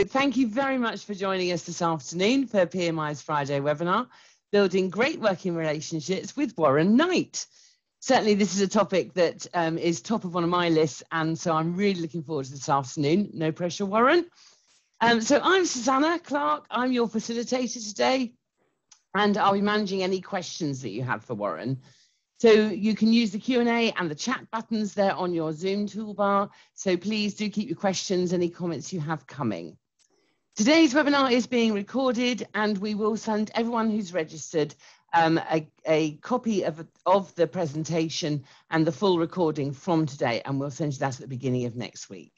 thank you very much for joining us this afternoon for PMI's Friday webinar, Building Great Working Relationships with Warren Knight. Certainly this is a topic that is top of one of my lists, and so I'm really looking forward to this afternoon. No pressure, Warren. So I'm Susanna Clark, I'm your facilitator today, and I'll be managing any questions that you have for Warren. So you can use the Q&A and the chat buttons there on your Zoom toolbar. So please do keep your questions, any comments you have coming. Today's webinar is being recorded, and we will send everyone who's registered a copy of the presentation and the full recording from today, and we'll send you that at the beginning of next week.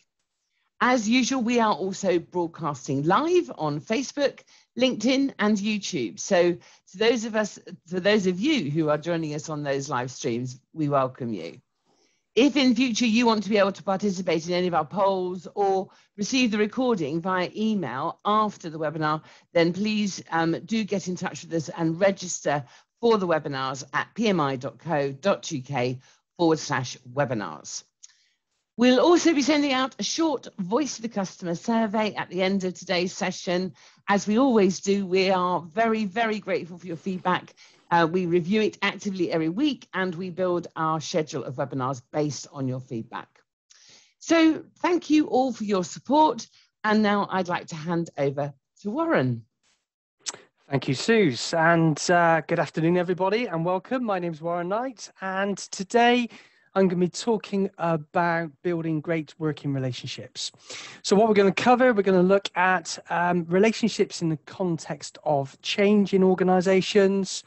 As usual, we are also broadcasting live on Facebook, LinkedIn, and YouTube. So for those of you who are joining us on those live streams, we welcome you. If in future you want to be able to participate in any of our polls or receive the recording via email after the webinar, then please do get in touch with us and register for the webinars at pmi.co.uk/webinars. We'll also be sending out a short Voice of the Customer survey at the end of today's session. As we always do, we are very, very grateful for your feedback. We review it actively every week, and we build our schedule of webinars based on your feedback. So thank you all for your support. And now I'd like to hand over to Warren. Thank you, Suze, and good afternoon, everybody, and welcome. My name is Warren Knight, and today I'm going to be talking about building great working relationships. So what we're going to cover, we're going to look at relationships in the context of change in organizations.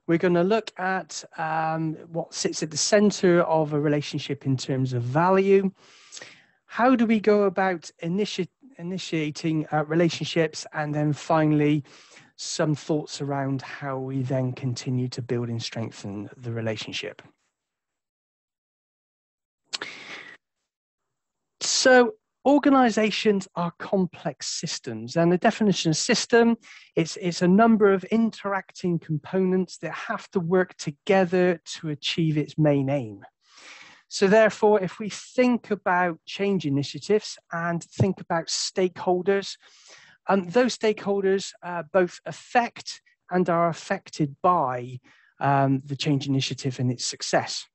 We're going to look at what sits at the center of a relationship in terms of value. How do we go about initiating relationships? And then finally, some thoughts around how we then continue to build and strengthen the relationship. So organizations are complex systems, and the definition of system, it's a number of interacting components that have to work together to achieve its main aim. So therefore, if we think about change initiatives and think about stakeholders, those stakeholders both affect and are affected by the change initiative and its success.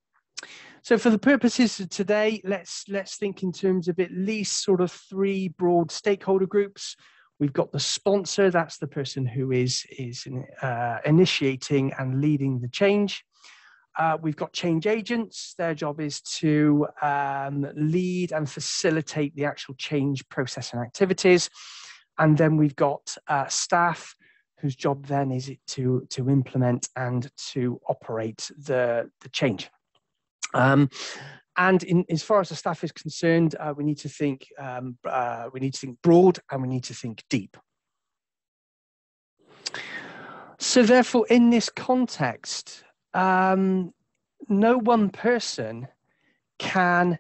So for the purposes of today, let's think in terms of at least sort of three broad stakeholder groups. We've got the sponsor, that's the person who is initiating and leading the change. We've got change agents, their job is to lead and facilitate the actual change process and activities. And then we've got staff, whose job then is to implement and to operate the change. And as far as the staff is concerned, we need to think broad, and we need to think deep. So therefore, in this context, no one person can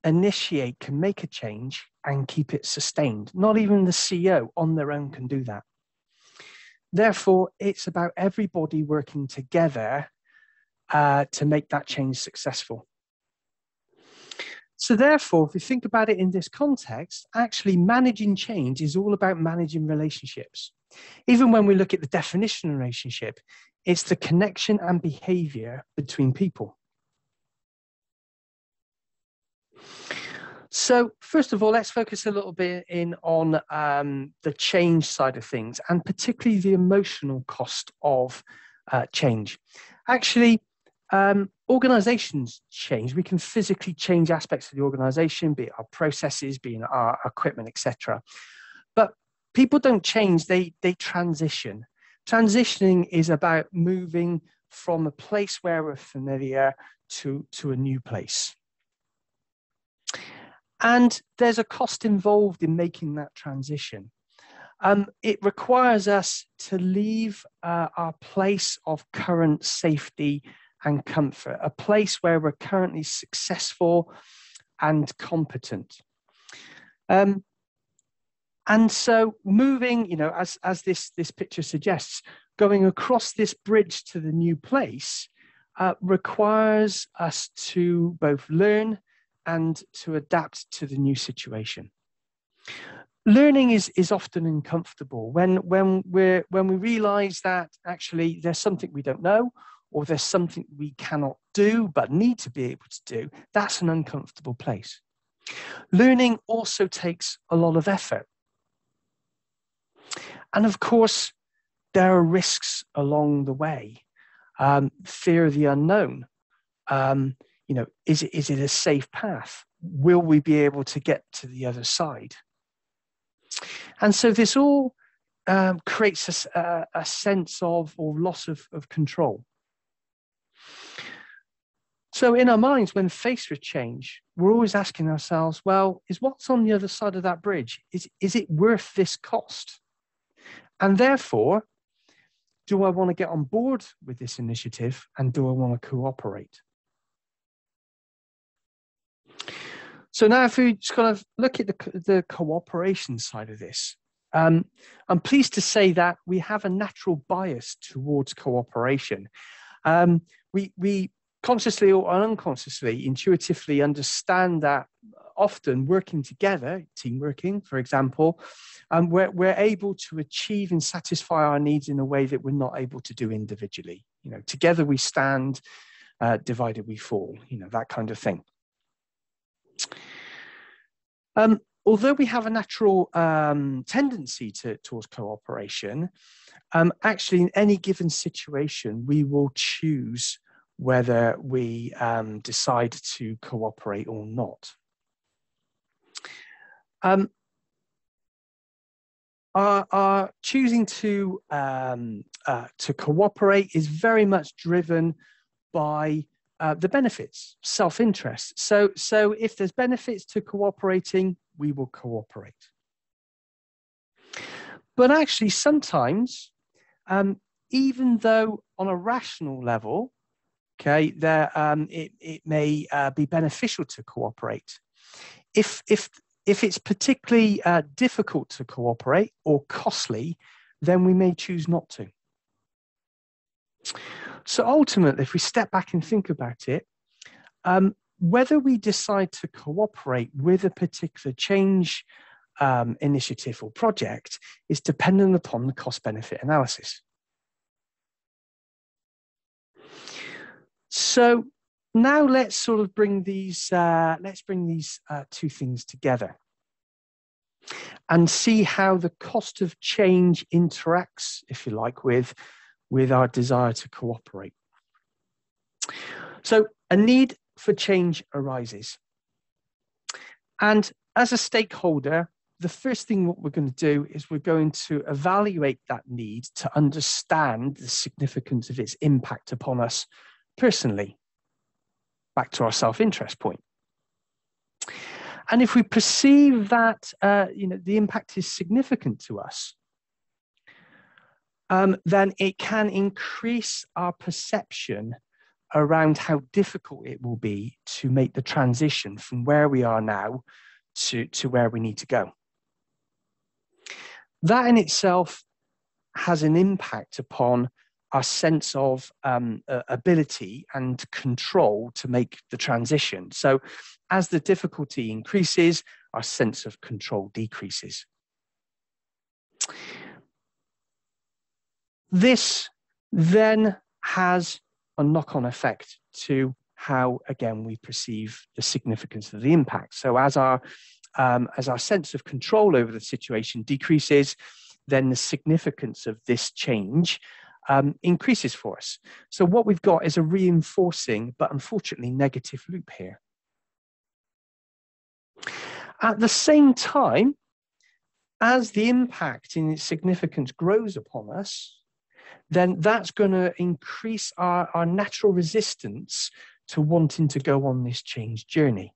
make a change and keep it sustained. Not even the CEO on their own can do that. Therefore, it's about everybody working together to make that change successful. So therefore, if you think about it in this context, actually managing change is all about managing relationships. Even when we look at the definition of relationship, it's the connection and behavior between people. So first of all, let's focus a little bit on the change side of things, and particularly the emotional cost of change. Actually, organizations change. We can physically change aspects of the organization, be it our processes, be it our equipment, etc. But people don't change, they transition. Transitioning is about moving from a place where we're familiar to a new place. And there's a cost involved in making that transition. It requires us to leave our place of current safety and comfort, a place where we're currently successful and competent. And so moving, as this picture suggests, going across this bridge to the new place requires us to both learn and to adapt to the new situation. Learning is often uncomfortable when we realize that actually there's something we don't know, or there's something we cannot do but need to be able to do. That's an uncomfortable place. Learning also takes a lot of effort. And of course, there are risks along the way. Fear of the unknown. Is it a safe path? Will we be able to get to the other side? And so this all creates a sense of or loss of control. So in our minds, when faced with change, we're always asking ourselves, well, is what's on the other side of that bridge, is it worth this cost? And therefore, do I want to get on board with this initiative, and do I want to cooperate? So now if we just kind of look at the cooperation side of this, I'm pleased to say that we have a natural bias towards cooperation. We consciously or unconsciously, intuitively understand that often working together, team working, for example, we're able to achieve and satisfy our needs in a way that we're not able to do individually. Together we stand, divided we fall, that kind of thing. Although we have a natural tendency towards cooperation, actually in any given situation, we will choose whether we decide to cooperate or not. Our choosing to cooperate is very much driven by the benefits, self-interest. So if there's benefits to cooperating, we will cooperate. But actually, sometimes, even though on a rational level, okay, it may be beneficial to cooperate. If it's particularly difficult to cooperate or costly, then we may choose not to. So ultimately, if we step back and think about it, whether we decide to cooperate with a particular change initiative or project is dependent upon the cost-benefit analysis. So now let's sort of bring these two things together and see how the cost of change interacts, if you like, with our desire to cooperate. So a need for change arises. And as a stakeholder, the first thing what we're going to do is we're going to evaluate that need to understand the significance of its impact upon us personally, back to our self-interest point. And if we perceive that the impact is significant to us, then it can increase our perception around how difficult it will be to make the transition from where we are now to where we need to go. That in itself has an impact upon our sense of ability and control to make the transition. So as the difficulty increases, our sense of control decreases. This then has a knock-on effect to how, again, we perceive the significance of the impact. So as our sense of control over the situation decreases, then the significance of this change increases for us. So what we've got is a reinforcing, but unfortunately negative loop here. At the same time, as the impact in its significance grows upon us, then that's going to increase our natural resistance to wanting to go on this change journey.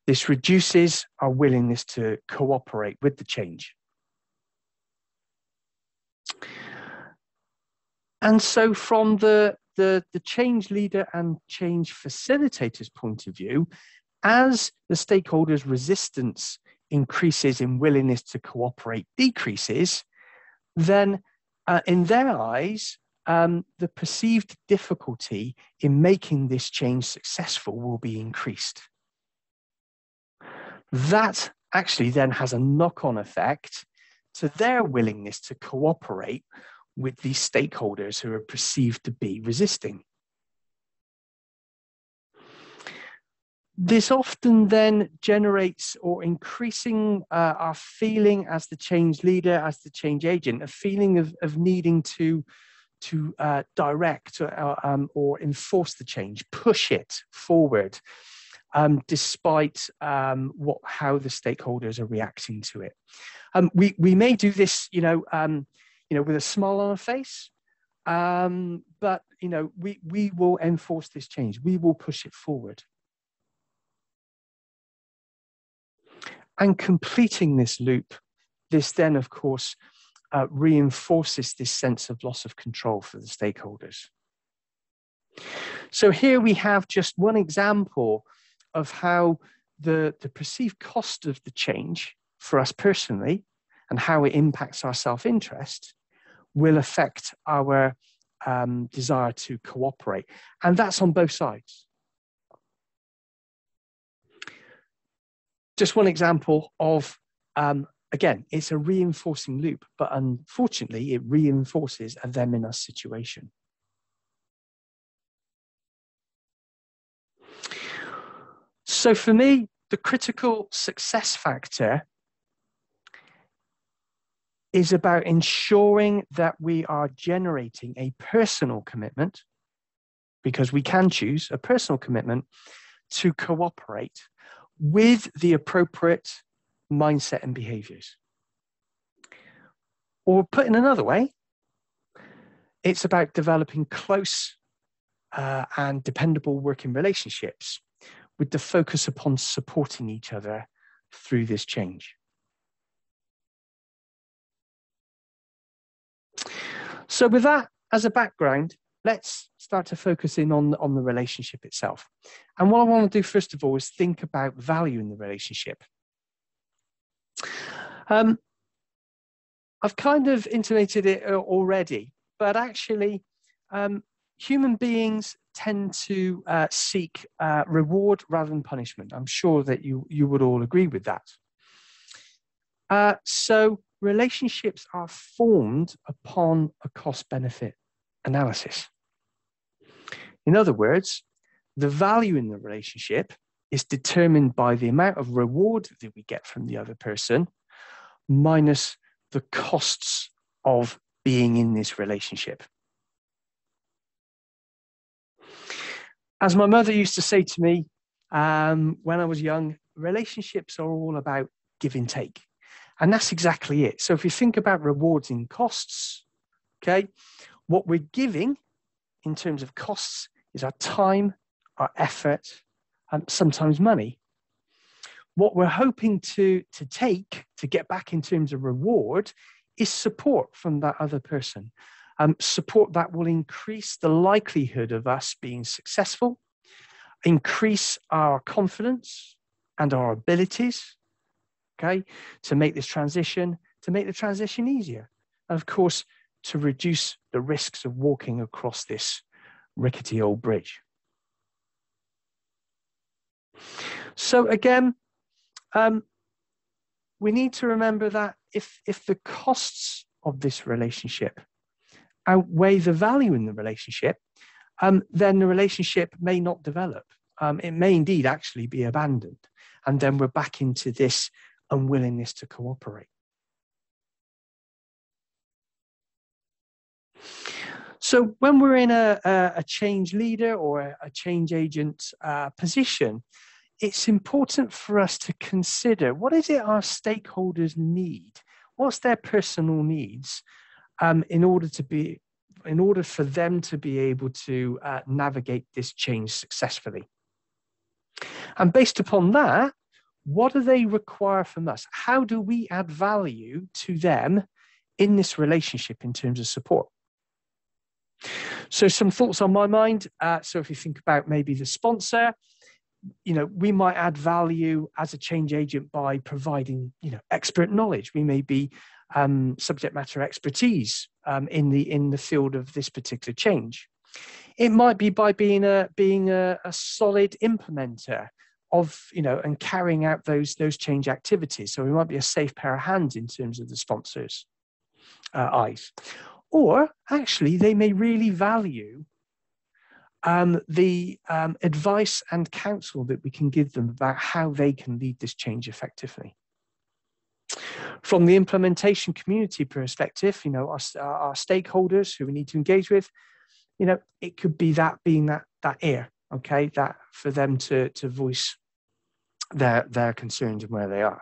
This reduces our willingness to cooperate with the change. And so from the change leader and change facilitator's point of view, as the stakeholders' resistance increases in willingness to cooperate decreases, then in their eyes, the perceived difficulty in making this change successful will be increased. That actually then has a knock-on effect to their willingness to cooperate with these stakeholders who are perceived to be resisting. This often then generates or increasing our feeling as the change leader, as the change agent, a feeling of needing to direct or enforce the change, push it forward, despite how the stakeholders are reacting to it. We may do this, with a smile on our face, but we will enforce this change. We will push it forward. And completing this loop, this then, of course, reinforces this sense of loss of control for the stakeholders. So here we have just one example of how the perceived cost of the change for us personally and how it impacts our self-interest will affect our desire to cooperate. And that's on both sides. Just one example of, again, it's a reinforcing loop, but unfortunately it reinforces a them in us situation. So for me, the critical success factor is about ensuring that we are generating a personal commitment, because we can choose a personal commitment to cooperate with the appropriate mindset and behaviors. Or put in another way, it's about developing close and dependable working relationships with the focus upon supporting each other through this change. So with that as a background, let's start to focus in on the relationship itself. And what I want to do first of all is think about value in the relationship. I've kind of intimated it already, but actually human beings tend to seek reward rather than punishment. I'm sure that you would all agree with that. So relationships are formed upon a cost-benefit analysis. In other words, the value in the relationship is determined by the amount of reward that we get from the other person minus the costs of being in this relationship. As my mother used to say to me when I was young, relationships are all about give and take. And that's exactly it. So if you think about rewards and costs, okay, what we're giving in terms of costs is our time, our effort, and sometimes money. What we're hoping to take to get back in terms of reward is support from that other person. Support that will increase the likelihood of us being successful, increase our confidence and our abilities, okay, to make this transition, easier. And of course, to reduce the risks of walking across this rickety old bridge. So again, we need to remember that if the costs of this relationship outweigh the value in the relationship, then the relationship may not develop. It may indeed actually be abandoned. And then we're back into this unwillingness to cooperate. So when we're in a change leader or a change agent position, it's important for us to consider what is it our stakeholders need? What's their personal needs in order for them to be able to navigate this change successfully? And based upon that, what do they require from us? How do we add value to them in this relationship in terms of support? So some thoughts on my mind. So if you think about maybe the sponsor, we might add value as a change agent by providing, expert knowledge. We may be subject matter expertise in the field of this particular change. It might be by being a solid implementer and carrying out those change activities. So we might be a safe pair of hands in terms of the sponsor's eyes. Or actually, they may really value the advice and counsel that we can give them about how they can lead this change effectively. From the implementation community perspective, our stakeholders who we need to engage with, it could be that being that ear, okay, that for them to voice their concerns and where they are.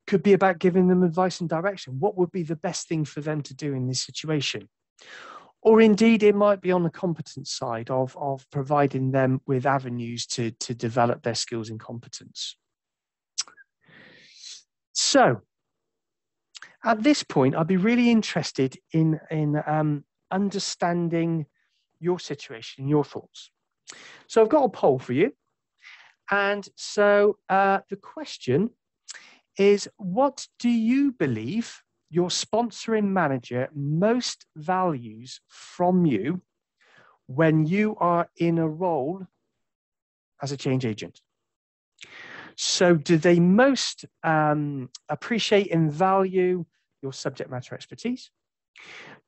Could be about giving them advice and direction. What would be the best thing for them to do in this situation? Or indeed, it might be on the competence side of providing them with avenues to develop their skills and competence. So, at this point, I'd be really interested in understanding your situation, your thoughts. So I've got a poll for you. And so the question is, what do you believe your sponsoring manager most values from you when you are in a role as a change agent? So do they most appreciate and value your subject matter expertise?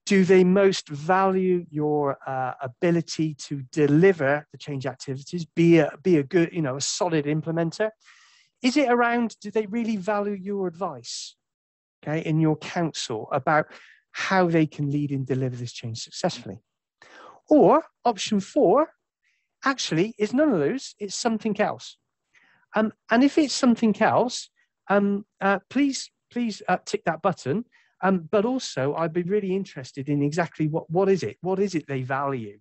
Do they most value your ability to deliver the change activities, be a good, a solid implementer? Is it around, do they really value your advice, okay, and your counsel about how they can lead and deliver this change successfully? Or option 4, actually, is none of those, it's something else. And if it's something else, please tick that button. But also, I'd be really interested in exactly what is it they value.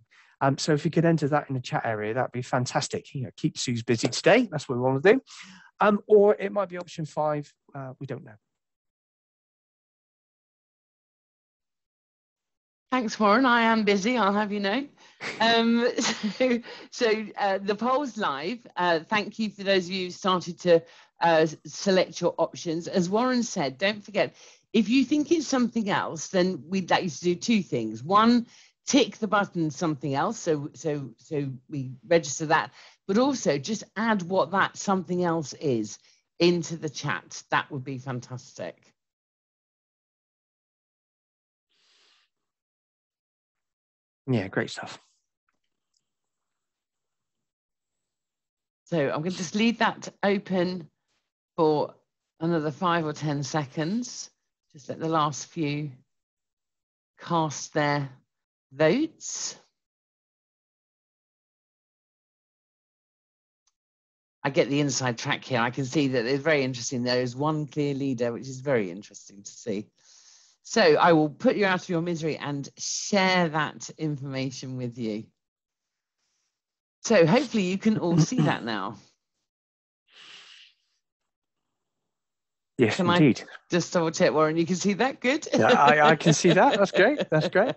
So if you could enter that in the chat area, that'd be fantastic. Keep Suze busy today. That's what we want to do. Or it might be option 5. We don't know. Thanks, Warren. I am busy, I'll have you know. So the poll's live. Thank you for those of you who started to select your options. As Warren said, don't forget, if you think it's something else, then we'd like you to do 2 things. 1, tick the button something else, so we register that, but also just add what that something else is into the chat. That would be fantastic. Yeah, great stuff. So I'm going to just leave that open for another 5 or 10 seconds. Just let the last few cast their votes. I get the inside track here. I can see that it's very interesting. There is one clear leader, which is very interesting to see. So I will put you out of your misery and share that information with you. So hopefully you can all see that now. Yes, can indeed. I just double check, Warren, you can see that? Good. Yeah, I can see that. That's great. That's great.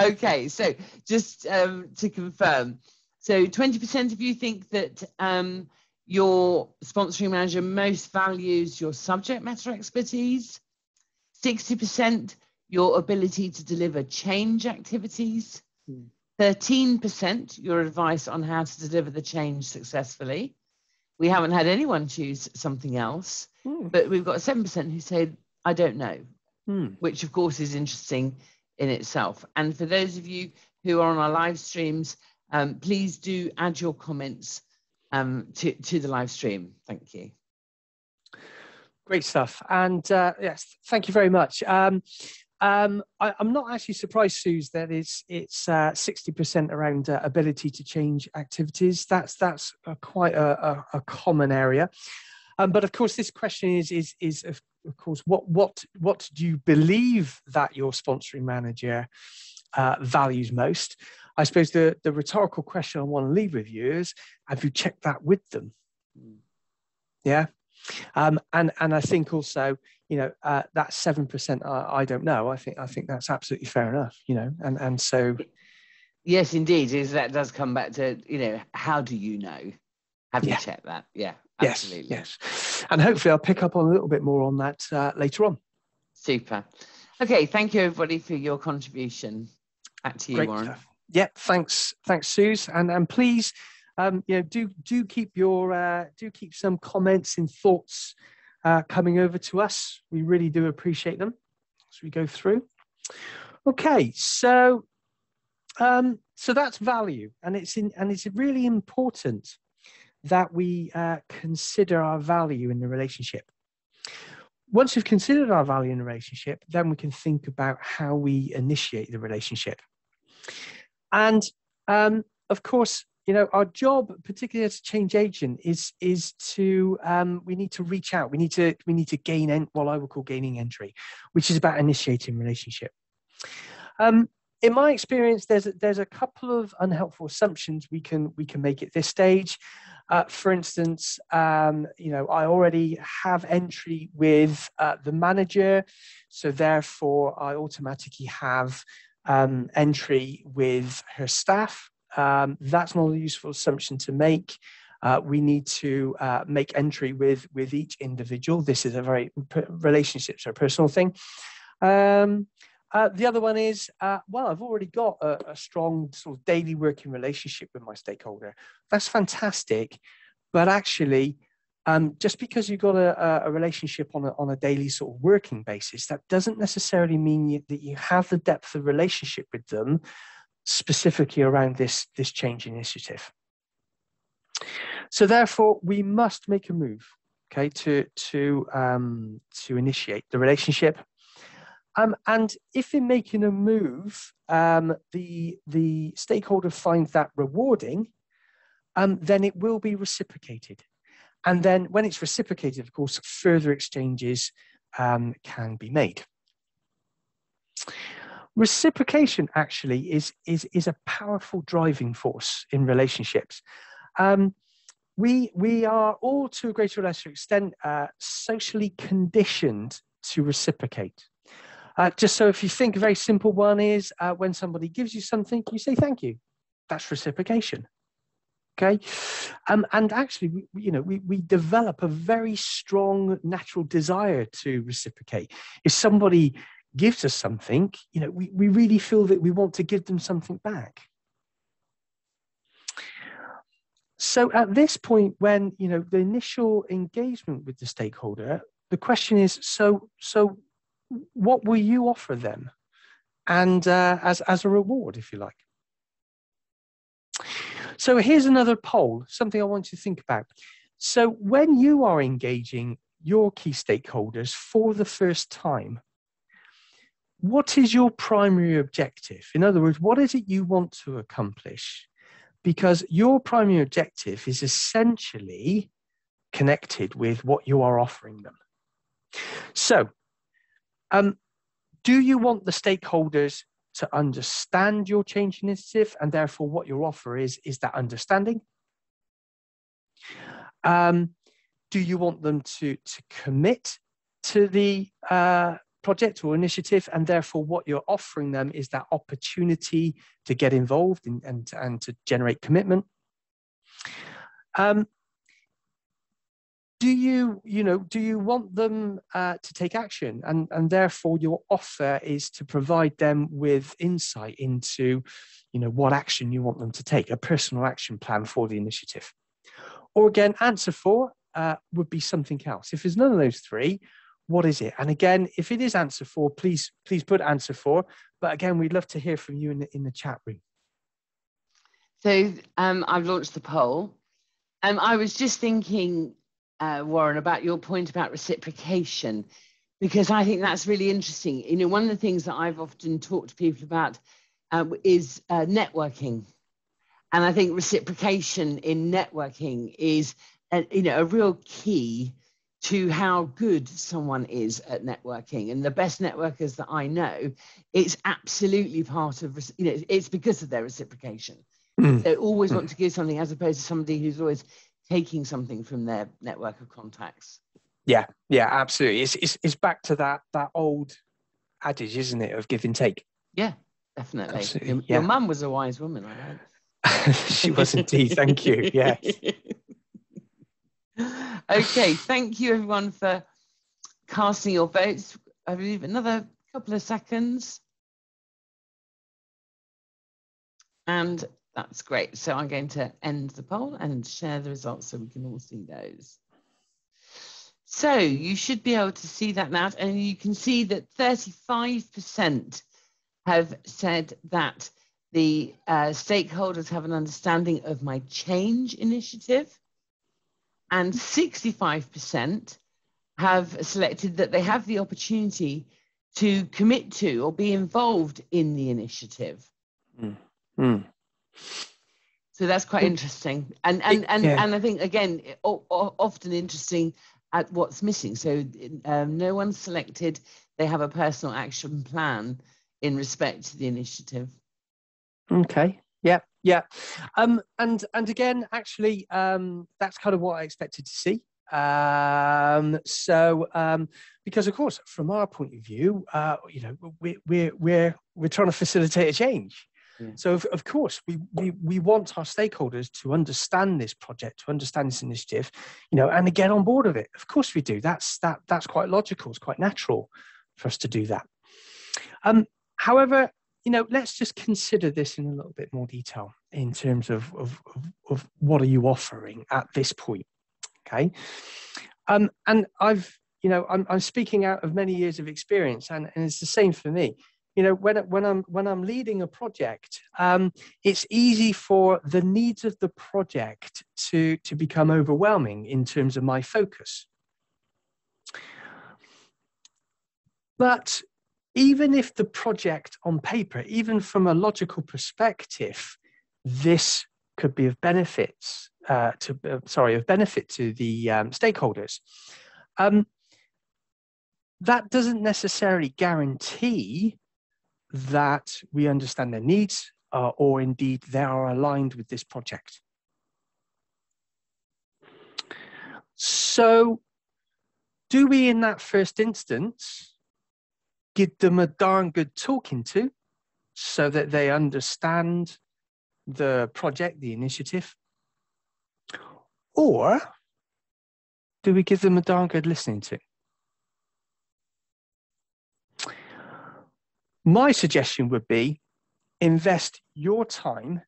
Okay, so just to confirm, so 20% of you think that your sponsoring manager most values your subject matter expertise, 60% your ability to deliver change activities, 13% your advice on how to deliver the change successfully. We haven't had anyone choose something else, but we've got 7% who said, I don't know, which of course is interesting in itself. And for those of you who are on our live streams, please do add your comments to the live stream. Thank you. Great stuff. And yes, thank you very much. I'm not actually surprised, Suze, that it's 60% around ability to change activities. That's quite a common area. But of course, this question is of course, what do you believe that your sponsoring manager values most? I suppose the rhetorical question I want to leave with you is, have you checked that with them? Yeah. And I think also, that 7% I don't know. I think that's absolutely fair enough, and so. Yes, indeed. That does come back to, how do you know? Have you checked that? Yeah, absolutely. Yes. And hopefully I'll pick up on a little bit more on that later on. Super. Okay, thank you everybody for your contribution. Back to you, Warren. Stuff. Yeah, thanks, Suze. And please do keep some comments and thoughts coming over to us. We really do appreciate them as we go through. Okay, so that's value, and it's really important that we consider our value in the relationship. Once we've considered our value in the relationship, then we can think about how we initiate the relationship. And of course, our job, particularly as a change agent, is to we need to reach out. We need to gain what I would call gaining entry, which is about initiating relationship. In my experience, there's a couple of unhelpful assumptions we can make at this stage. For instance, I already have entry with the manager, so therefore I automatically have entry with her staff. That's not a useful assumption to make. We need to make entry with each individual. This is relationships are a personal thing. The other one is, I've already got a strong sort of daily working relationship with my stakeholder. That's fantastic, but actually, just because you've got a relationship on a daily sort of working basis, that doesn't necessarily mean that you have the depth of relationship with them, specifically around this change initiative. So therefore, we must make a move, okay, to initiate the relationship. And if in making a move, the stakeholder finds that rewarding, then it will be reciprocated. And then when it's reciprocated, of course, further exchanges can be made. Reciprocation actually is a powerful driving force in relationships. We are all, to a greater or lesser extent, socially conditioned to reciprocate. Just so if you think a very simple one is when somebody gives you something, you say thank you. That's reciprocation. Okay, and actually, we develop a very strong natural desire to reciprocate. If somebody gives us something, we really feel that we want to give them something back. So at this point, when the initial engagement with the stakeholder, the question is, so what will you offer them, and as a reward, if you like. So here's another poll, something I want you to think about. So when you are engaging your key stakeholders for the first time, what is your primary objective? In other words, what is it you want to accomplish? Because your primary objective is essentially connected with what you are offering them. So, do you want the stakeholders to understand your change initiative, and therefore what your offer is that understanding? Do you want them to commit to the project or initiative, and therefore what you're offering them is that opportunity to get involved and to generate commitment? Do you want them to take action, and therefore your offer is to provide them with insight into what action you want them to take, a personal action plan for the initiative? Or again, answer 4 would be something else. If there's none of those 3, what is it? And again, if it is answer 4, please put answer 4. But again, we'd love to hear from you in the chat room. So I've launched the poll. I was just thinking, Warren, about your point about reciprocation, because I think that's really interesting. One of the things that I've often talked to people about is networking. And I think reciprocation in networking is a real key to how good someone is at networking. And the best networkers that I know, it's absolutely part of, it's because of their reciprocation. They always want to give something, as opposed to somebody who's always taking something from their network of contacts. Yeah, absolutely. It's back to that old adage, isn't it, of give and take? Yeah, definitely. Absolutely, Your mum was a wise woman, I know. She was indeed. Thank you. Yes. Okay, thank you everyone for casting your votes. I believe another couple of seconds. And That's great. So I'm going to end the poll and share the results so we can all see those. So you should be able to see that now, and you can see that 35% have said that the stakeholders have an understanding of my change initiative, and 65% have selected that they have the opportunity to commit to or be involved in the initiative. So that's quite interesting. And I think, again, often interesting at what's missing. So no one's selected, they have a personal action plan in respect to the initiative. Okay. Yeah. And again, actually, that's kind of what I expected to see. Because of course, from our point of view, we're trying to facilitate a change. Yeah. So of course, we want our stakeholders to understand this project, to understand this initiative, and to get on board with it. Of course we do. That's quite logical. It's quite natural for us to do that. However, let's just consider this in a little bit more detail in terms of what are you offering at this point. Okay. And I'm speaking out of many years of experience, and it's the same for me. When I'm leading a project, it's easy for the needs of the project to become overwhelming in terms of my focus. But even if the project on paper, even from a logical perspective, this could be of benefit to the stakeholders, that doesn't necessarily guarantee that we understand their needs or indeed they are aligned with this project. So do we, in that first instance, give them a darn good talking to so that they understand the project, the initiative? Or do we give them a darn good listening to? My suggestion would be invest your time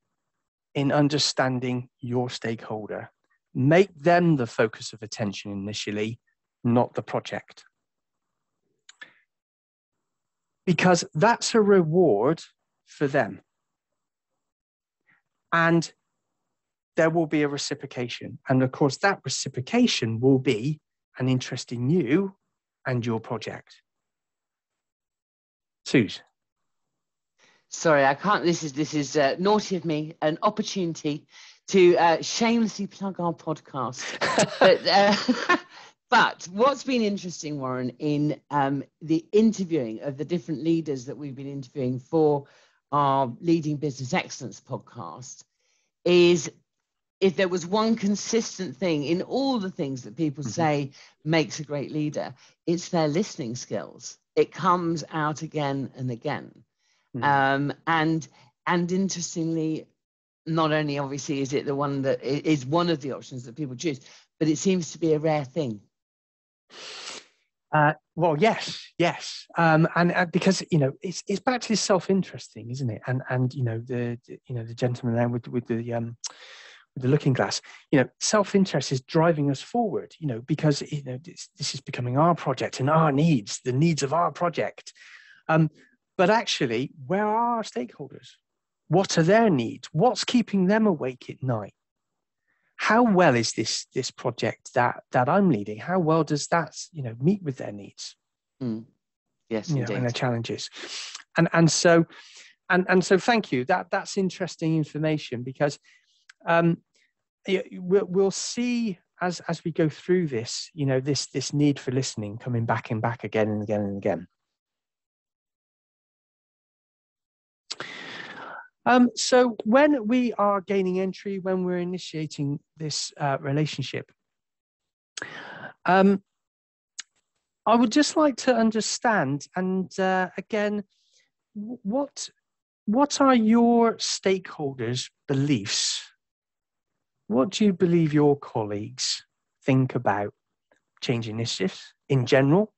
in understanding your stakeholder. Make them the focus of attention initially, not the project. Because that's a reward for them. And there will be a reciprocation. And of course, that reciprocation will be an interest in you and your project. Suze. Sorry, I can't. This is naughty of me. An opportunity to shamelessly plug our podcast. But what's been interesting, Warren, in the interviewing of the different leaders that we've been interviewing for our Leading Business Excellence podcast, is if there was one consistent thing in all the things that people say makes a great leader, it's their listening skills. It comes out again and again. And interestingly, not only obviously is it the one that is one of the options that people choose, but it seems to be a rare thing. Well, yes. And because, it's back to this self-interest thing, isn't it? And the gentleman there with the looking glass, self-interest is driving us forward, because, this is becoming our project and our needs, the needs of our project. But actually, where are our stakeholders? What are their needs? What's keeping them awake at night? How well is this project that I'm leading? How well does that meet with their needs? Yes, indeed. And their challenges. And so thank you. That's interesting information, because we'll see as we go through this, this need for listening coming back and back again and again and again. So when we are gaining entry, when we're initiating this relationship, I would just like to understand, and again, what are your stakeholders' beliefs? What do you believe your colleagues think about change initiatives in general,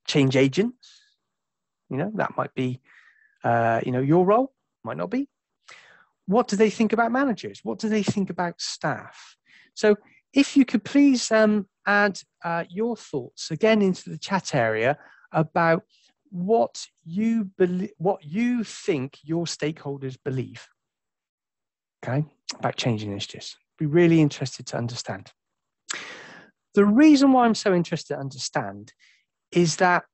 change agents? That might be, your role, might not be. What do they think about managers? What do they think about staff? So if you could please add your thoughts again into the chat area about what you think your stakeholders believe, okay, about changing initiatives. Be really interested to understand. The reason why I'm so interested to understand is that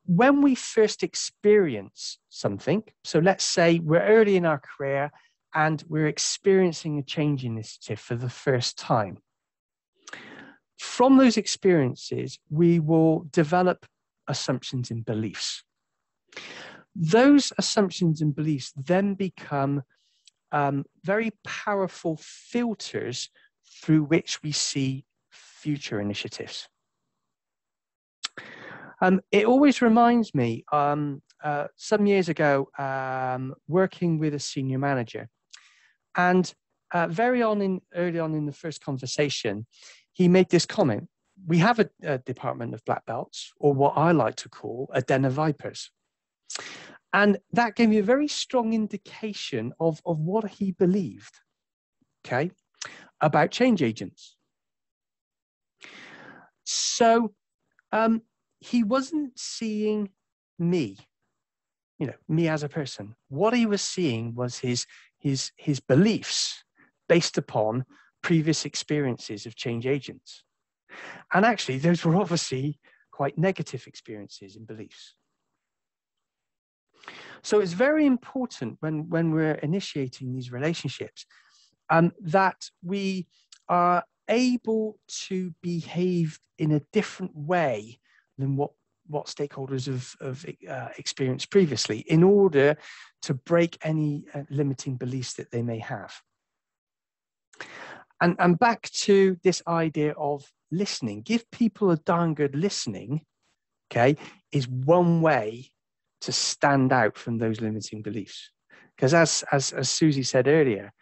when we first experience something, so let's say we're early in our career and we're experiencing a change initiative for the first time. From those experiences, we will develop assumptions and beliefs. Those assumptions and beliefs then become very powerful filters through which we see future initiatives. It always reminds me, some years ago, working with a senior manager, and early on in the first conversation, he made this comment: we have a department of black belts, or what I like to call a den of vipers. And that gave me a very strong indication of what he believed, okay, about change agents. So he wasn't seeing me, me as a person. What he was seeing was his beliefs based upon previous experiences of change agents. And actually, those were obviously quite negative experiences and beliefs. So it's very important when we're initiating these relationships that we are able to behave in a different way than what stakeholders have experienced previously, in order to break any limiting beliefs that they may have. And back to this idea of listening. Give people a darn good listening, okay, is one way to stand out from those limiting beliefs. Because as Susie said earlier,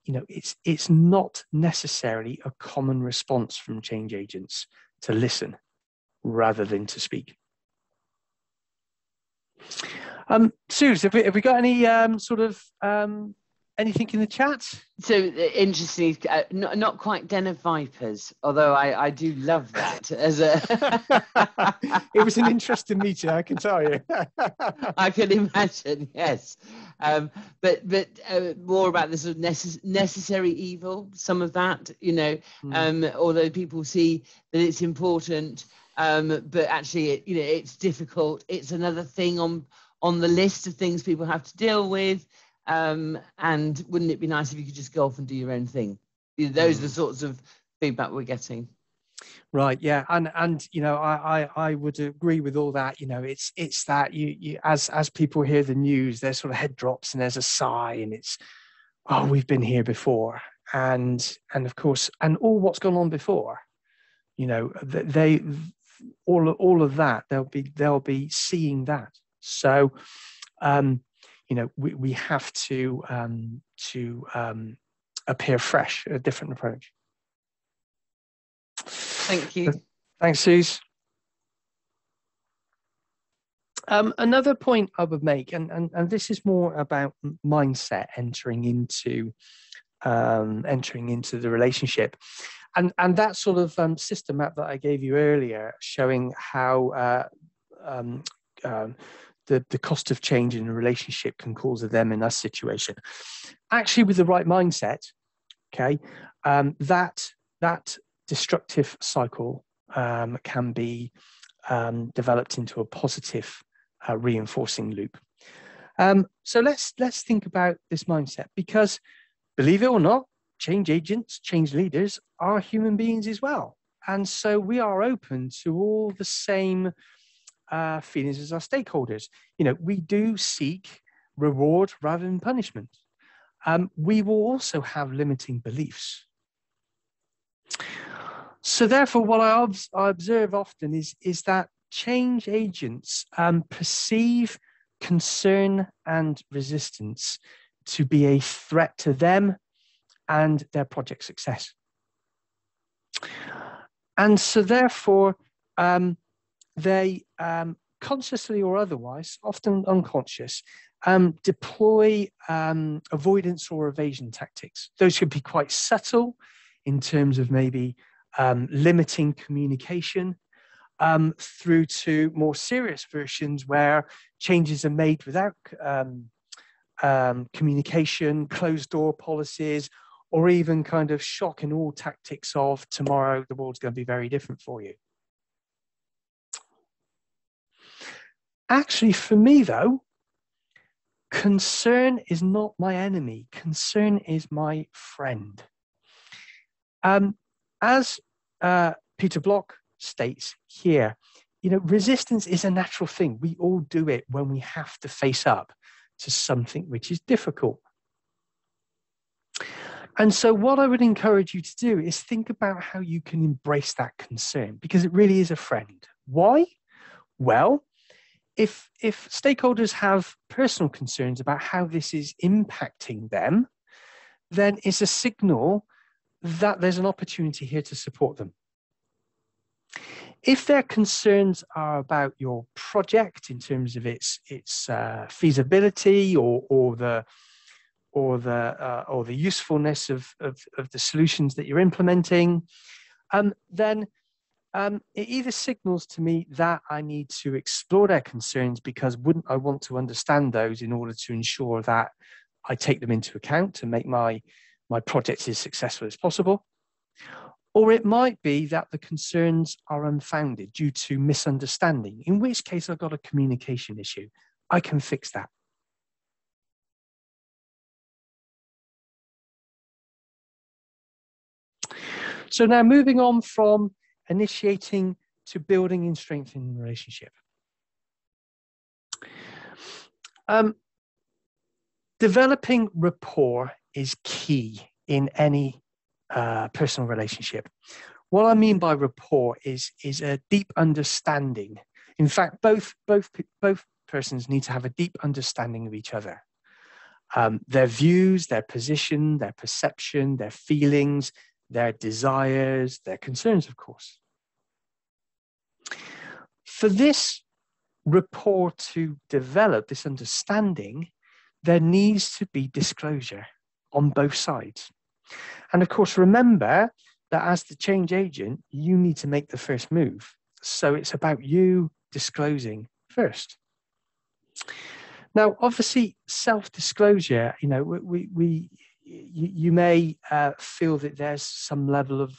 it's not necessarily a common response from change agents to listen rather than to speak. Suze, have we got any anything in the chat? So interesting, not quite den of vipers, although I do love that as a. It was an interesting meeting, I can tell you. I can imagine, yes, but more about the sort of necessary evil. Some of that, although people see that it's important, but actually, it's difficult. It's another thing on the list of things people have to deal with. And wouldn't it be nice if you could just go off and do your own thing? Those are the sorts of feedback we're getting. Right, yeah, and I would agree with all that. It's that you as people hear the news, there's sort of head drops and there's a sigh, and it's, oh, we've been here before, and of course, and all what's gone on before, they all of that, they'll be seeing that. So we have to appear fresh, a different approach. Thank you. Thanks, Suze. Another point I would make, and this is more about mindset entering into the relationship, and that sort of system map that I gave you earlier, showing how the cost of change in a relationship can cause a them and us situation. Actually, with the right mindset, okay, that destructive cycle can be developed into a positive reinforcing loop. So let's think about this mindset, because believe it or not, change agents, change leaders are human beings as well. And so we are open to all the same feelings as our stakeholders. We do seek reward rather than punishment. We will also have limiting beliefs. So therefore, what I observe often is that change agents perceive concern and resistance to be a threat to them and their project success. And so therefore, they consciously or otherwise, often unconscious, deploy avoidance or evasion tactics. Those could be quite subtle in terms of maybe limiting communication, through to more serious versions where changes are made without communication, closed door policies, or even kind of shock and awe tactics of tomorrow the world's going to be very different for you. Actually, for me though, concern is not my enemy. Concern is my friend. As Peter Block states here, you know, resistance is a natural thing. We all do it when we have to face up to something which is difficult. And so what I would encourage you to do is think about how you can embrace that concern, because it really is a friend. Why? Well, if stakeholders have personal concerns about how this is impacting them, then it's a signal that there's an opportunity here to support them. If their concerns are about your project in terms of its feasibility or the usefulness of the solutions that you're implementing, then it either signals to me that I need to explore their concerns because wouldn't I want to understand those in order to ensure that I take them into account to make my project as successful as possible. Or it might be that the concerns are unfounded due to misunderstanding, in which case I've got a communication issue. I can fix that. So now moving on from initiating to building and strengthening the relationship. Developing rapport is key in any personal relationship. What I mean by rapport is a deep understanding. In fact, both persons need to have a deep understanding of each other. Their views, their position, their perception, their feelings, their desires, their concerns, of course. For this rapport to develop, this understanding, there needs to be disclosure on both sides. And of course, remember that as the change agent, you need to make the first move. So it's about you disclosing first. Now, obviously, self-disclosure, you know, you may feel that there's some level of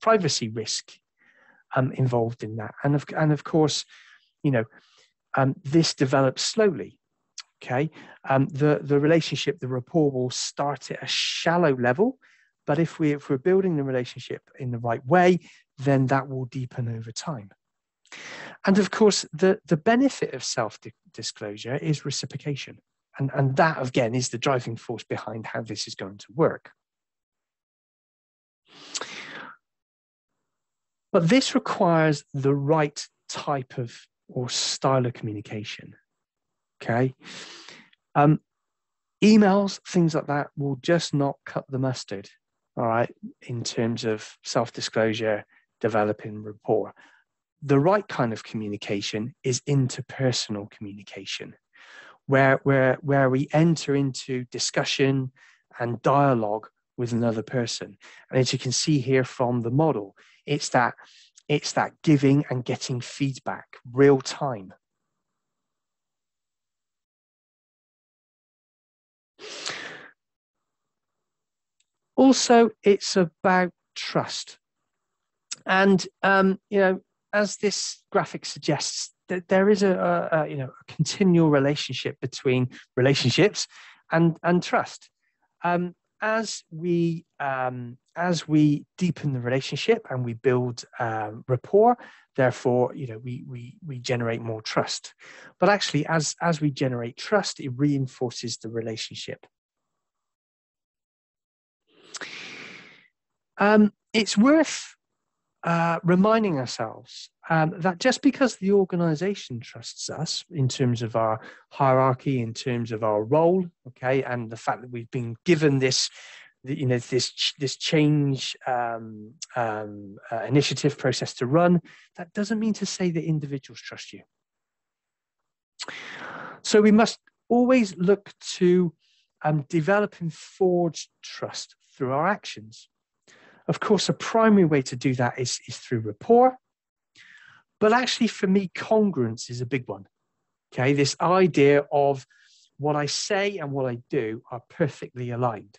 privacy risk involved in that. And of course, you know, this develops slowly. Okay, the relationship, the rapport will start at a shallow level, but if we're building the relationship in the right way, then that will deepen over time. And of course, the benefit of self-disclosure is reciprocation. And that, again, is the driving force behind how this is going to work. But this requires the right type of or style of communication. Okay. Emails, things like that will just not cut the mustard, all right, in terms of self-disclosure, developing rapport. The right kind of communication is interpersonal communication, where we enter into discussion and dialogue with another person. And as you can see here from the model, it's that giving and getting feedback real time. Also, it's about trust. And, you know, as this graphic suggests, that there is a continual relationship between relationships and trust. As we deepen the relationship and we build rapport, therefore, you know, we generate more trust. But actually, as we generate trust, it reinforces the relationship. It's worth reminding ourselves that just because the organization trusts us in terms of our hierarchy, in terms of our role, okay, and the fact that we've been given this, you know, this change initiative process to run, that doesn't mean to say that individuals trust you. So we must always look to develop and forge trust through our actions. Of course, a primary way to do that is through rapport. But actually, for me, congruence is a big one. Okay, this idea of what I say and what I do are perfectly aligned.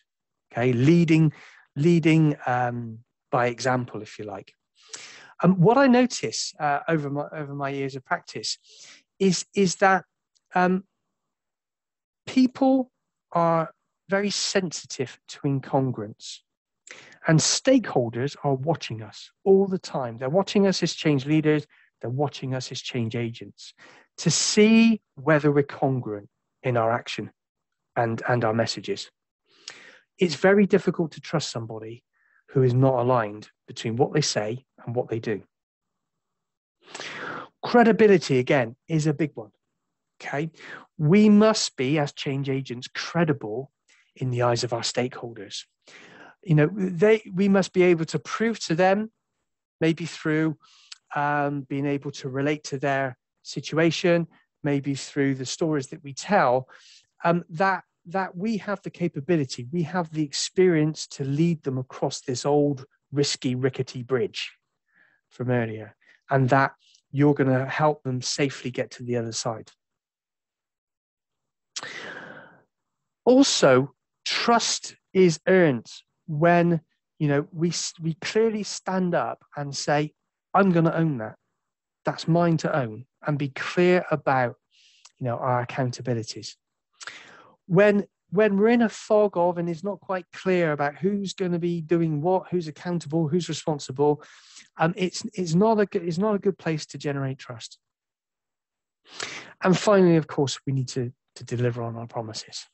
Okay, leading by example, if you like. What I notice over my years of practice is that people are very sensitive to incongruence, and stakeholders are watching us all the time. They're watching us as change leaders. They're watching us as change agents to see whether we're congruent in our action and our messages. It's very difficult to trust somebody who is not aligned between what they say and what they do. Credibility, again, is a big one. Okay, we must be, as change agents, credible in the eyes of our stakeholders. You know, we must be able to prove to them, maybe through being able to relate to their situation, maybe through the stories that we tell, that we have the capability, we have the experience to lead them across this old, risky, rickety bridge from earlier, and that you're going to help them safely get to the other side. Also, trust is earned when, you know, we clearly stand up and say, I'm going to own that. That's mine to own, and be clear about, you know, our accountabilities. When we're in a fog of, and it's not quite clear about who's going to be doing what, who's accountable, who's responsible, it's not a good place to generate trust. And finally, of course, we need to deliver on our promises.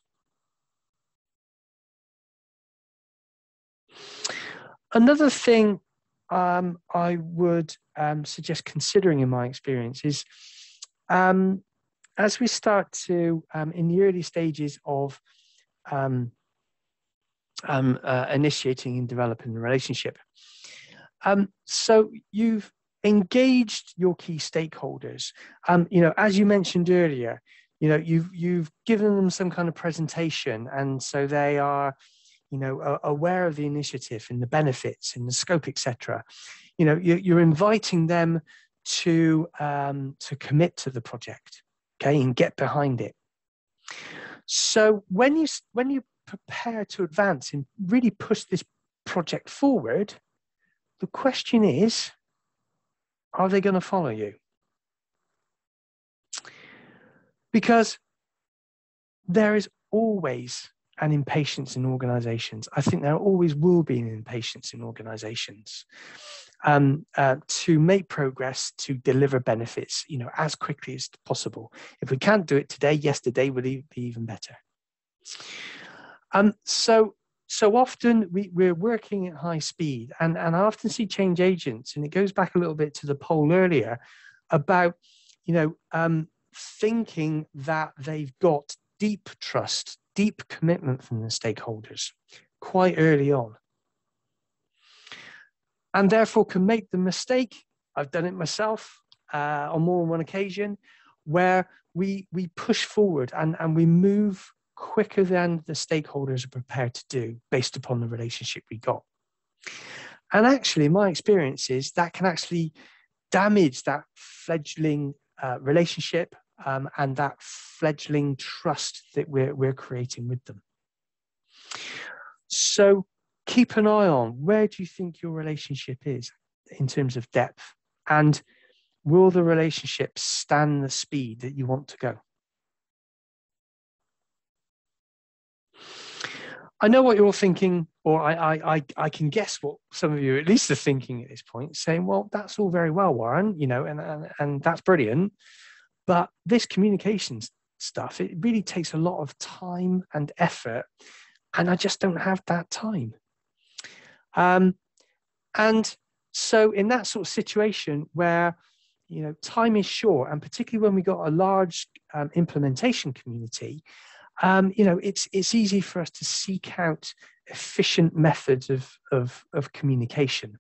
Another thing I would suggest considering in my experience is as we start to, in the early stages of initiating and developing the relationship. So you've engaged your key stakeholders. You know, as you mentioned earlier, you know, you've given them some kind of presentation, and so they are, you know, aware of the initiative and the benefits and the scope, etc. You know, you're inviting them to commit to the project, okay, and get behind it. So when you prepare to advance and really push this project forward, the question is, are they going to follow you? Because there is always an impatience in organizations. I think there always will be an impatience in organizations to make progress, to deliver benefits, you know, as quickly as possible. If we can't do it today, yesterday would be even better. So often we're working at high speed, and I often see change agents, and it goes back a little bit to the poll earlier about, you know, thinking that they've got deep trust, deep commitment from the stakeholders quite early on, and therefore can make the mistake, I've done it myself on more than one occasion, where we push forward and we move quicker than the stakeholders are prepared to do based upon the relationship we got. And actually, my experience is that can actually damage that fledgling relationship and that fledgling trust that we're creating with them. So keep an eye on, where do you think your relationship is in terms of depth? And will the relationship stand the speed that you want to go? I know what you're thinking, or I can guess what some of you at least are thinking at this point, saying, well, that's all very well, Warren, you know, and that's brilliant. But this communications stuff, it really takes a lot of time and effort, and I just don't have that time. And so in that sort of situation where, you know, time is short, and particularly when we got a large implementation community, you know, it's easy for us to seek out efficient methods of communication.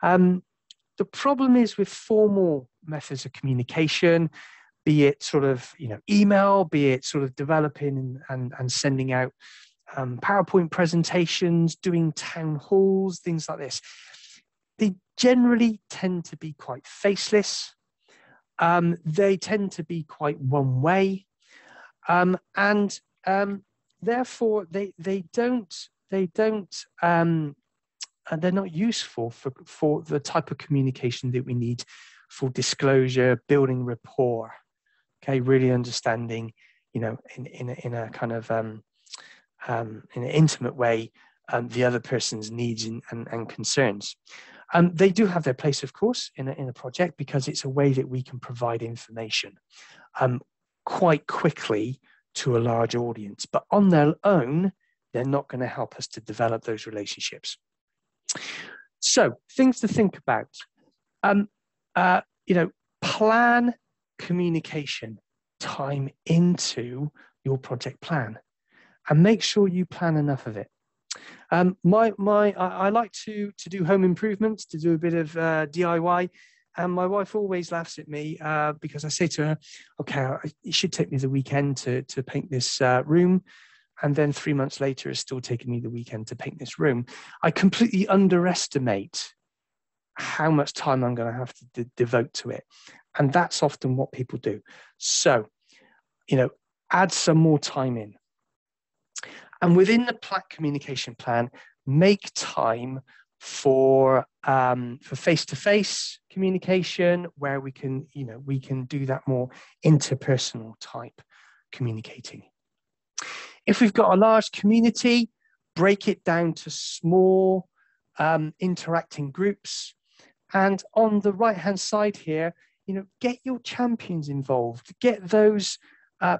The problem is with formal methods of communication, be it sort of, email, be it sort of developing and sending out PowerPoint presentations, doing town halls, things like this. They generally tend to be quite faceless. They tend to be quite one way, and therefore they're not useful for the type of communication that we need for disclosure, building rapport. Okay, really understanding, in a kind of in an intimate way, the other person's needs and concerns. They do have their place, of course, in a project, because it's a way that we can provide information quite quickly to a large audience. But on their own, they're not going to help us to develop those relationships. So things to think about. Plan communication time into your project plan, and make sure you plan enough of it. I like to do home improvements, to do a bit of DIY, and my wife always laughs at me because I say to her, okay, it should take me the weekend to paint this room, and then 3 months later it's still taking me the weekend to paint this room. I completely underestimate how much time I'm going to have to devote to it, and that's often what people do. So, add some more time in. And within the communication plan, make time for face-to-face communication, where we can do that more interpersonal type communicating. If we've got a large community, break it down to small interacting groups. And on the right-hand side here, get your champions involved. Get those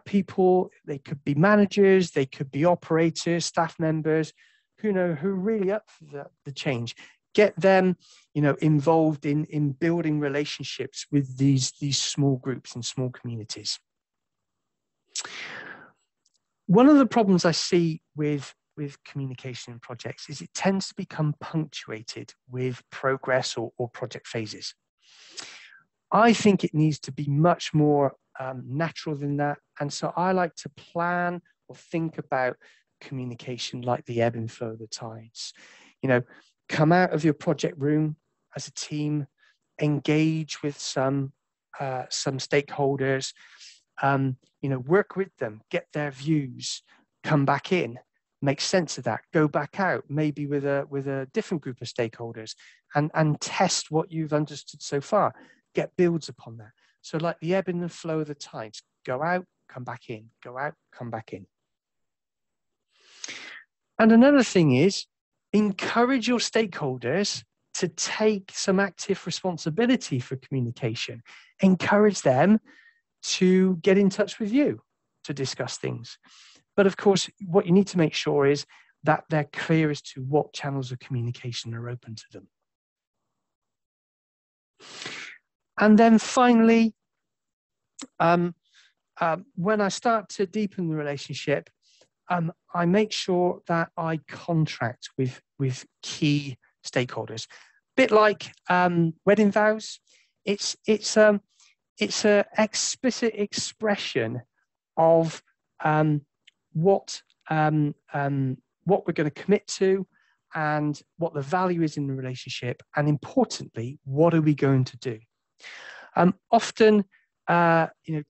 people, they could be managers, they could be operators, staff members, who are really up for the change. Get them, involved in building relationships with these small groups and small communities. One of the problems I see with communication in projects is it tends to become punctuated with progress or project phases. I think it needs to be much more natural than that. And so I like to plan or think about communication like the ebb and flow of the tides. Come out of your project room as a team, engage with some stakeholders, work with them, get their views, come back in, make sense of that, go back out, maybe with a different group of stakeholders, and test what you've understood so far. Get builds upon that. So like the ebb and the flow of the tides, go out, come back in, go out, come back in. And another thing is, encourage your stakeholders to take some active responsibility for communication. Encourage them to get in touch with you to discuss things. But of course, what you need to make sure is that they're clear as to what channels of communication are open to them. And then finally, when I start to deepen the relationship, I make sure that I contract with key stakeholders. Bit like wedding vows. It's an explicit expression of what we're going to commit to, and what the value is in the relationship, and importantly, what are we going to do? Often,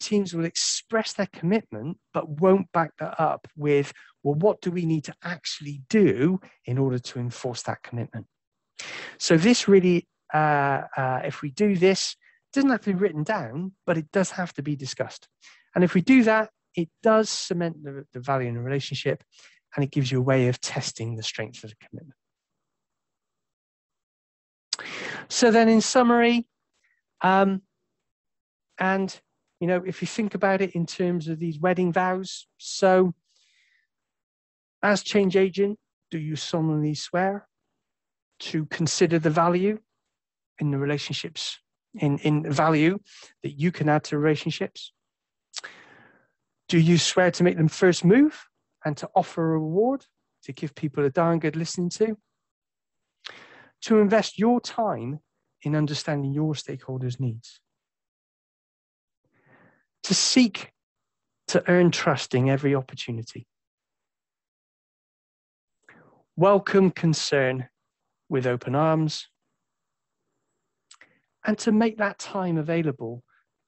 teams will express their commitment, but won't back that up with, well, what do we need to actually do in order to enforce that commitment? So this really, if we do this, it doesn't have to be written down, but it does have to be discussed. And if we do that, it does cement the value in the relationship, and it gives you a way of testing the strength of the commitment. So then in summary, if you think about it in terms of these wedding vows, so as change agent, do you solemnly swear to consider the value in the relationships, in value that you can add to relationships? Do you swear to make them first move and to offer a reward, to give people a darn good listening to? To invest your time in understanding your stakeholders' needs? to seek to earn trust in every opportunity. Welcome concern with open arms, and to make that time available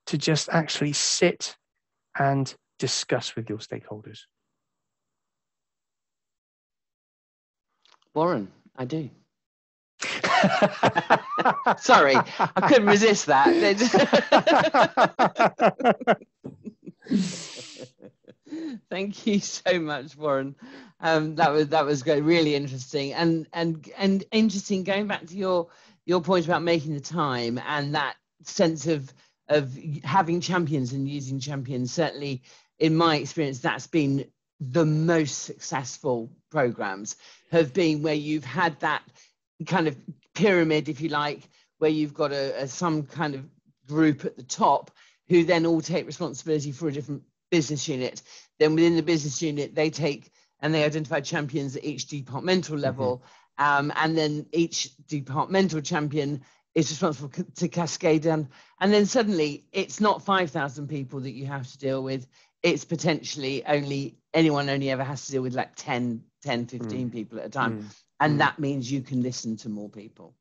to just actually sit and discuss with your stakeholders. Warren, I do. Sorry, I couldn't resist that. Thank you so much, Warren. That was great, really interesting, and interesting. Going back to your point about making the time and that sense of having champions and using champions. Certainly, in my experience, that's been the most successful programs have been where you've had that kind of pyramid, if you like, where you've got some kind of group at the top who then all take responsibility for a different business unit. Then within the business unit, they take and they identify champions at each departmental level. And then each departmental champion is responsible to cascade down. And then suddenly it's not 5,000 people that you have to deal with. It's potentially anyone only ever has to deal with like 10, 15 people at a time. And that means you can listen to more people.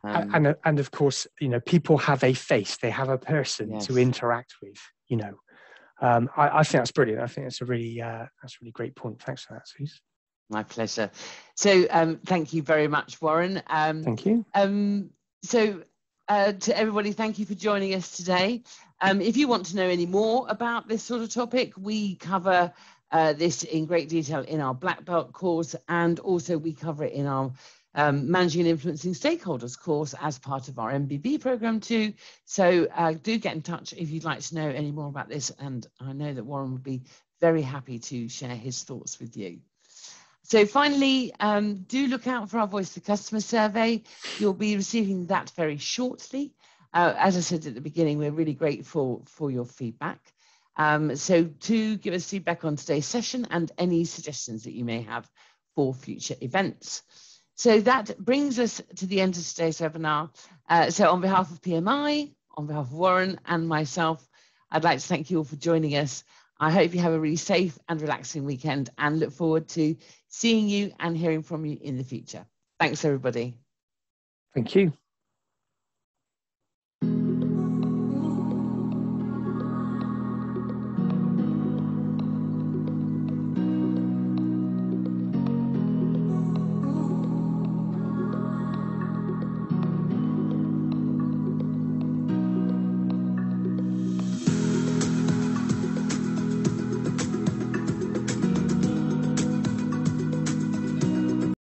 And of course, you know, people have a face, they have a person to interact with, you know. I think that's brilliant. I think that's a really great point. Thanks for that, Suze. My pleasure. So thank you very much, Warren. Thank you. So to everybody, thank you for joining us today. If you want to know any more about this sort of topic, we cover this in great detail in our Black Belt course, and also we cover it in our Managing and Influencing Stakeholders course as part of our MBB program too. So do get in touch if you'd like to know any more about this, and I know that Warren would be very happy to share his thoughts with you. So finally, do look out for our Voice of the Customer survey. You'll be receiving that very shortly. As I said at the beginning, we're really grateful for your feedback. So do give us feedback on today's session and any suggestions that you may have for future events. So that brings us to the end of today's webinar. So on behalf of PMI, on behalf of Warren and myself, I'd like to thank you all for joining us. I hope you have a really safe and relaxing weekend and look forward to seeing you and hearing from you in the future. Thanks, everybody. Thank you.